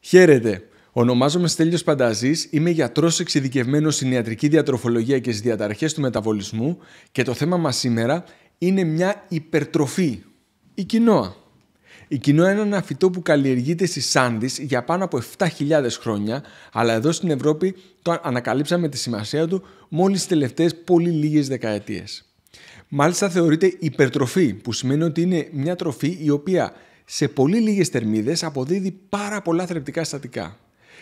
Χαίρετε! Ονομάζομαι Στέλιος Πανταζής, είμαι γιατρός εξειδικευμένος στην ιατρική διατροφολογία και στις διαταραχές του μεταβολισμού και το θέμα μας σήμερα είναι μια υπερτροφή, η κοινόα. Η κοινόα είναι ένα φυτό που καλλιεργείται στις Άνδεις για πάνω από 7.000 χρόνια, αλλά εδώ στην Ευρώπη το ανακαλύψαμε τη σημασία του μόλις τις τελευταίες πολύ λίγες δεκαετίες. Μάλιστα θεωρείται υπερτροφή, που σημαίνει ότι είναι μια τροφή η οποία σε πολύ λίγες θερμίδες αποδίδει πάρα πολλά θρεπτικά συστατικά.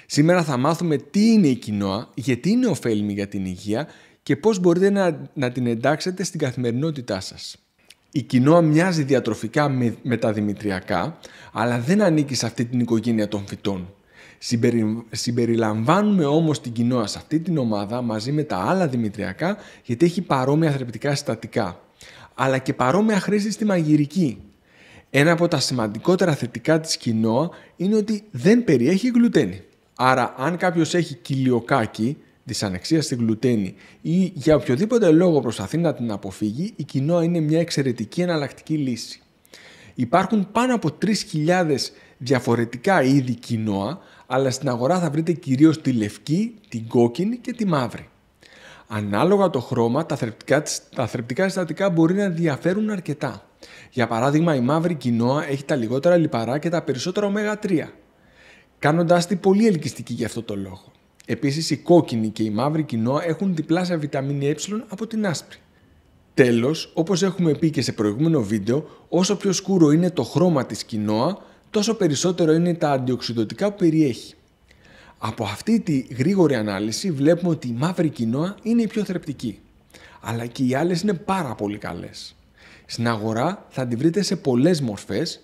Σήμερα θα μάθουμε τι είναι η κοινόα, γιατί είναι ωφέλιμη για την υγεία και πώς μπορείτε να την εντάξετε στην καθημερινότητά σας. Η κοινόα μοιάζει διατροφικά με τα δημητριακά, αλλά δεν ανήκει σε αυτή την οικογένεια των φυτών. Συμπεριλαμβάνουμε όμως την κοινόα σε αυτή την ομάδα μαζί με τα άλλα δημητριακά, γιατί έχει παρόμοια θρεπτικά συστατικά, αλλά και παρόμοια χρήση στη μαγειρική. Ένα από τα σημαντικότερα θετικά της κοινόα είναι ότι δεν περιέχει γλουτένη. Άρα, αν κάποιος έχει κοιλιοκάκι, δυσανεξία στη γλουτένη ή για οποιοδήποτε λόγο προσπαθεί να την αποφύγει, η κοινόα είναι μια εξαιρετική εναλλακτική λύση. Υπάρχουν πάνω από 3.000 διαφορετικά είδη κοινόα, αλλά στην αγορά θα βρείτε κυρίως τη λευκή, την κόκκινη και τη μαύρη. Ανάλογα το χρώμα, τα θρεπτικά συστατικά μπορεί να διαφέρουν αρκετά. Για παράδειγμα, η μαύρη κοινόα έχει τα λιγότερα λιπαρά και τα περισσότερα ω3, κάνοντάς την πολύ ελκυστική για αυτό το λόγο. Επίσης, η κόκκινη και η μαύρη κοινόα έχουν διπλάσια βιταμίνη Ε από την άσπρη. Τέλος, όπως έχουμε πει και σε προηγούμενο βίντεο, όσο πιο σκούρο είναι το χρώμα της κοινόα, τόσο περισσότερο είναι τα αντιοξυδωτικά που περιέχει. Από αυτή τη γρήγορη ανάλυση βλέπουμε ότι η μαύρη κοινόα είναι η πιο θρεπτική, αλλά και οι άλλες είναι πάρα πολύ καλές. Στην αγορά θα τη βρείτε σε πολλές μορφές,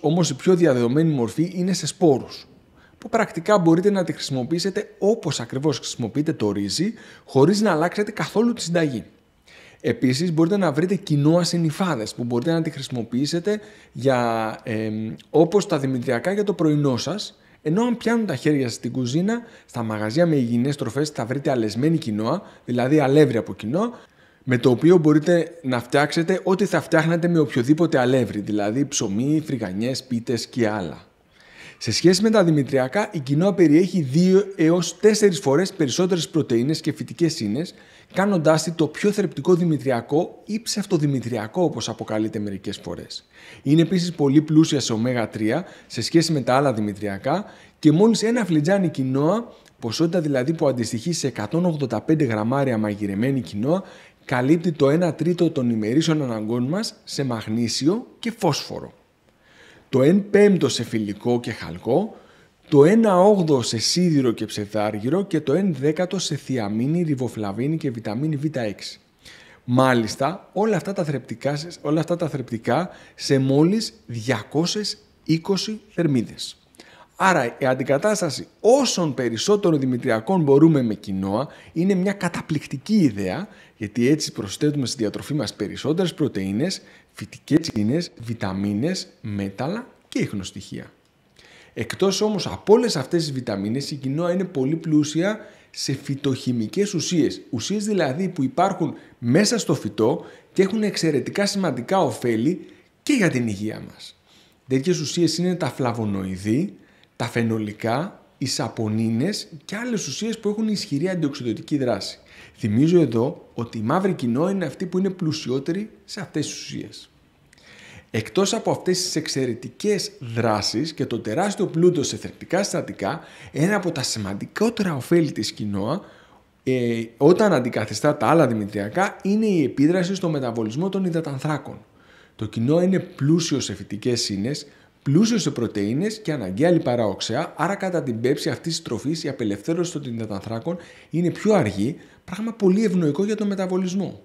όμως η πιο διαδεδομένη μορφή είναι σε σπόρους, που πρακτικά μπορείτε να τη χρησιμοποιήσετε όπως ακριβώς χρησιμοποιείτε το ρύζι, χωρίς να αλλάξετε καθόλου τη συνταγή. Επίσης μπορείτε να βρείτε κοινόα σε νυφάδες, που μπορείτε να τη χρησιμοποιήσετε όπως τα δημητριακά για το πρωινό σας, ενώ αν πιάνουν τα χέρια σας στην κουζίνα, στα μαγαζιά με υγιεινές τροφές θα βρείτε αλεσμένη κοινόα, δηλαδή αλεύρι από κοινόα, με το οποίο μπορείτε να φτιάξετε ό,τι θα φτιάχνετε με οποιοδήποτε αλεύρι, δηλαδή ψωμί, φρυγανιές, πίτες και άλλα. Σε σχέση με τα δημητριακά, η κοινόα περιέχει 2 έως 4 φορές περισσότερες πρωτεΐνες και φυτικές ίνες, κάνοντάς τη το πιο θρεπτικό δημητριακό ή ψευτοδημητριακό, όπως αποκαλείται μερικές φορές. Είναι επίσης πολύ πλούσια σε ω3 σε σχέση με τα άλλα δημητριακά και μόλις ένα φλιτζάνι κοινόα, ποσότητα δηλαδή που αντιστοιχεί σε 185 γραμμάρια μαγειρεμένη κοινόα, καλύπτει το 1/3 των ημερήσιων αναγκών μας σε μαγνήσιο και φόσφορο, το 1/5 σε φυλικό και χαλκό, το 1/8 σε σίδηρο και ψευδάργυρο και το 1/10 σε θιαμίνη, ριβοφλαβίνη και βιταμίνη Β6. Μάλιστα, όλα αυτά τα θρεπτικά σε μόλις 220 θερμίδες. Άρα, η αντικατάσταση όσων περισσότερων δημητριακών μπορούμε με κοινόα είναι μια καταπληκτική ιδέα, γιατί έτσι προσθέτουμε στη διατροφή μας περισσότερες πρωτεΐνες, φυτικές ίνες, βιταμίνες, μέταλλα και ιχνοστοιχεία. Εκτός όμως από όλες αυτές τις βιταμίνες, η κοινόα είναι πολύ πλούσια σε φυτοχημικές ουσίες. Ουσίες δηλαδή που υπάρχουν μέσα στο φυτό και έχουν εξαιρετικά σημαντικά ωφέλη και για την υγεία μας. Τέτοιες ουσίες είναι τα φλαβονοειδή, τα φαινολικά, οι σαπονίνες και άλλες ουσίες που έχουν ισχυρή αντιοξυδωτική δράση. Θυμίζω εδώ ότι η μαύρη κοινόα είναι αυτή που είναι πλουσιότερη σε αυτές τις ουσίες. Εκτός από αυτές τις εξαιρετικές δράσεις και το τεράστιο πλούτο σε θρεπτικά συστατικά, ένα από τα σημαντικότερα ωφέλη της κοινόα, όταν αντικαθιστά τα άλλα δημητριακά, είναι η επίδραση στο μεταβολισμό των υδατανθράκων. Το κοινόα είναι πλούσιο σε φυτικές ίνες, πλούσιο σε πρωτεΐνες και αναγκαία λιπαρά οξέα, άρα κατά την πέψη αυτής της τροφής η απελευθέρωση των υδατανθράκων είναι πιο αργή, πράγμα πολύ ευνοϊκό για τον μεταβολισμό.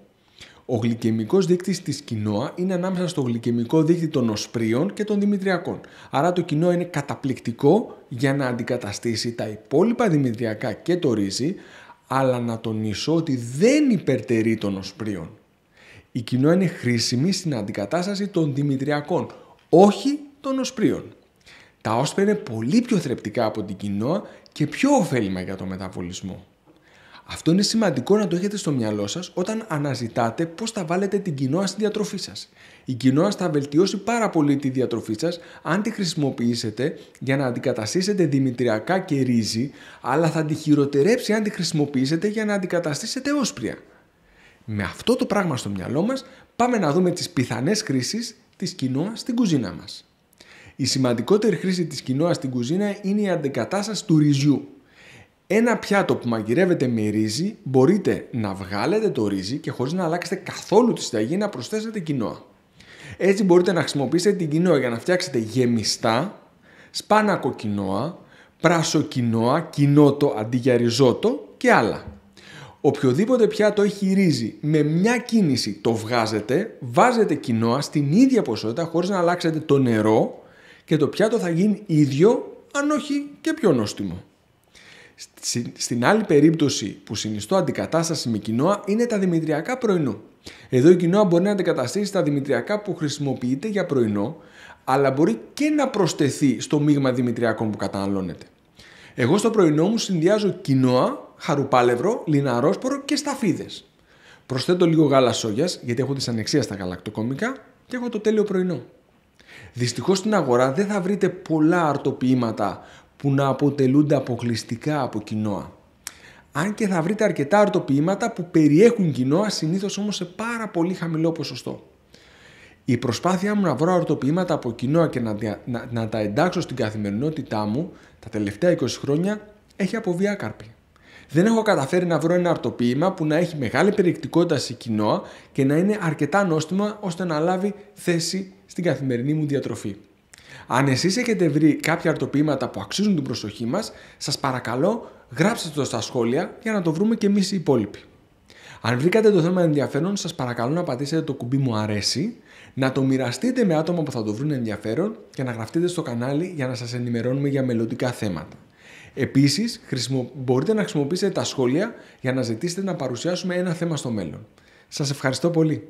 Ο γλυκαιμικός δείκτης της κοινόα είναι ανάμεσα στο γλυκαιμικό δείκτη των οσπρίων και των δημητριακών. Άρα το κοινόα είναι καταπληκτικό για να αντικαταστήσει τα υπόλοιπα δημητριακά και το ρύζι, αλλά να τονίσω ότι δεν υπερτερεί των οσπρίων. Η κοινόα είναι χρήσιμη στην αντικατάσταση των δημητριακών, όχι των οσπρίων. Τα όσπρια είναι πολύ πιο θρεπτικά από την κοινόα και πιο ωφέλιμα για το μεταβολισμό. Αυτό είναι σημαντικό να το έχετε στο μυαλό σας όταν αναζητάτε πώς θα βάλετε την κοινόα στη διατροφή σας. Η κοινόα θα βελτιώσει πάρα πολύ τη διατροφή σας αν τη χρησιμοποιήσετε για να αντικαταστήσετε δημητριακά και ρύζι, αλλά θα τη χειροτερέψει αν τη χρησιμοποιήσετε για να αντικαταστήσετε όσπρια. Με αυτό το πράγμα στο μυαλό μας, πάμε να δούμε τις πιθανές χρήσεις της κοινόα στην κουζίνα μας. Η σημαντικότερη χρήση της κοινόα στην κουζίνα είναι η αντικατάσταση του ρυζιού. Ένα πιάτο που μαγειρεύεται με ρύζι μπορείτε να βγάλετε το ρύζι και χωρίς να αλλάξετε καθόλου τη συνταγή να προσθέσετε κοινόα. Έτσι μπορείτε να χρησιμοποιήσετε την κοινόα για να φτιάξετε γεμιστά, σπάνακο κοινόα, πράσο κοινόα, κοινότο αντί για ριζότο και άλλα. Οποιοδήποτε πιάτο έχει ρύζι με μια κίνηση το βγάζετε, βάζετε κοινόα στην ίδια ποσότητα χωρίς να αλλάξετε το νερό και το πιάτο θα γίνει ίδιο, αν όχι και πιο νόστιμο. Στην άλλη περίπτωση που συνιστώ αντικατάσταση με κοινόα είναι τα δημητριακά πρωινό. Εδώ η κοινόα μπορεί να αντικαταστήσει τα δημητριακά που χρησιμοποιείτε για πρωινό, αλλά μπορεί και να προσθεθεί στο μείγμα δημητριακών που καταναλώνετε. Εγώ στο πρωινό μου συνδυάζω κοινόα, χαρουπάλευρο, λιναρόσπορο και σταφίδες. Προσθέτω λίγο γάλα σόγιας, γιατί έχω δυσανεξία στα γαλακτοκομικά και έχω το τέλειο πρωινό. Δυστυχώς στην αγορά δεν θα βρείτε πολλά αρτοποιήματα που να αποτελούνται αποκλειστικά από κοινόα. Αν και θα βρείτε αρκετά αρτοποιήματα που περιέχουν κοινόα, συνήθως όμως σε πάρα πολύ χαμηλό ποσοστό. Η προσπάθειά μου να βρω αρτοποιήματα από κοινόα και να τα εντάξω στην καθημερινότητά μου τα τελευταία 20 χρόνια έχει αποβεί άκαρπη. Δεν έχω καταφέρει να βρω ένα αρτοποίημα που να έχει μεγάλη περιεκτικότητα σε κοινόα και να είναι αρκετά νόστιμα ώστε να λάβει θέση στην καθημερινή μου διατροφή. Αν εσείς έχετε βρει κάποια αρτοποίηματα που αξίζουν την προσοχή μας, σας παρακαλώ γράψτε το στα σχόλια για να το βρούμε και εμείς οι υπόλοιποι. Αν βρήκατε το θέμα ενδιαφέρον, σας παρακαλώ να πατήσετε το κουμπί μου αρέσει, να το μοιραστείτε με άτομα που θα το βρουν ενδιαφέρον και να γραφτείτε στο κανάλι για να σας ενημερώνουμε για μελλοντικά θέματα. Επίσης, μπορείτε να χρησιμοποιήσετε τα σχόλια για να ζητήσετε να παρουσιάσουμε ένα θέμα στο μέλλον. Σας ευχαριστώ πολύ.